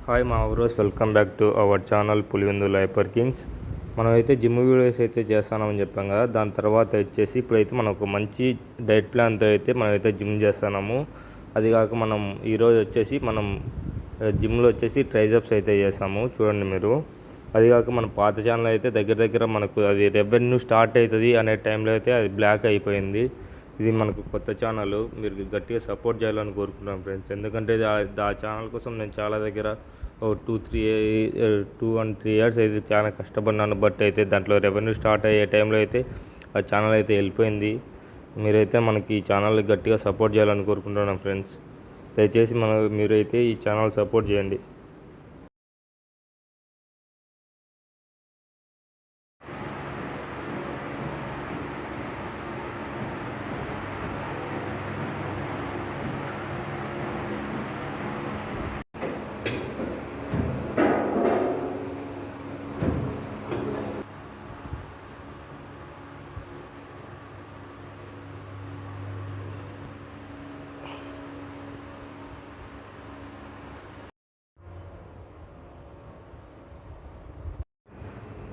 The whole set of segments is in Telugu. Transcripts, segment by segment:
హాయ్ మా viewers, welcome back to our channel Pulivendu Hyper Kings. మనమైతే జిమ్ వీడియోస్ అయితే చేస్తున్నామని చెప్పాం కదా. దాని తర్వాత వచ్చేసి ఇప్పుడైతే మనం ఒక మంచి డైట్ ప్లాన్తో అయితే మనమైతే జిమ్ చేస్తున్నాము. అది కాక మనం ఈరోజు వచ్చేసి మనం జిమ్లో వచ్చేసి ట్రైజెప్స్ అయితే చేస్తాము, చూడండి మీరు. అది కాక మన పాత ఛానల్ అయితే దగ్గర మనకు అది రెవెన్యూ స్టార్ట్ అవుతుంది అనే టైంలో అయితే అది బ్లాక్ అయిపోయింది. ఇది మనకు కొత్త ఛానల్, మీరు గట్టిగా సపోర్ట్ చేయాలని కోరుకుంటున్నాను ఫ్రెండ్స్. ఎందుకంటే ఆ ఛానల్ కోసం నేను చాలా దగ్గర ఒక 2-3 ఇయర్స్ అయితే చాలా కష్టపడినాను. బట్ అయితే దాంట్లో రెవెన్యూ స్టార్ట్ అయ్యే టైంలో అయితే ఆ ఛానల్ అయితే వెళ్ళిపోయింది. మీరైతే మనకి ఈ ఛానల్ గట్టిగా సపోర్ట్ చేయాలని కోరుకుంటున్నాను ఫ్రెండ్స్. దయచేసి మీరైతే ఈ ఛానల్ సపోర్ట్ చేయండి.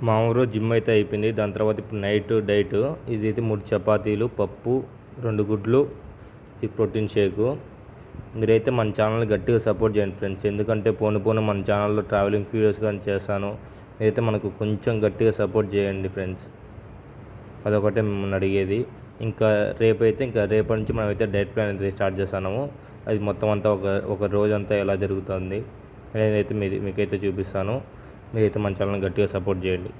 మా ఊరు జిమ్ అయితే అయిపోయింది. దాని తర్వాత ఇప్పుడు నైట్ డైట్ ఇదైతే 3 చపాతీలు, పప్పు, 2 గుడ్లు, ప్రోటీన్ షేకు. మీరైతే మన ఛానల్ని గట్టిగా సపోర్ట్ చేయండి ఫ్రెండ్స్. ఎందుకంటే పోను మన ఛానల్లో ట్రావెలింగ్ వీడియోస్ కానీ చేస్తాను. మీరైతే మనకు కొంచెం గట్టిగా సపోర్ట్ చేయండి ఫ్రెండ్స్. అదొకటే మిమ్మల్ని అడిగేది. ఇంకా రేపటి నుంచి మనమైతే డైట్ ప్లాన్ అయితే స్టార్ట్ చేస్తున్నాము. అది మొత్తం అంతా ఒక రోజంతా ఎలా జరుగుతుంది నేనైతే మీకైతే చూపిస్తాను. మీరైతే మన ఛానల్ని గట్టిగా సపోర్ట్ చేయండి.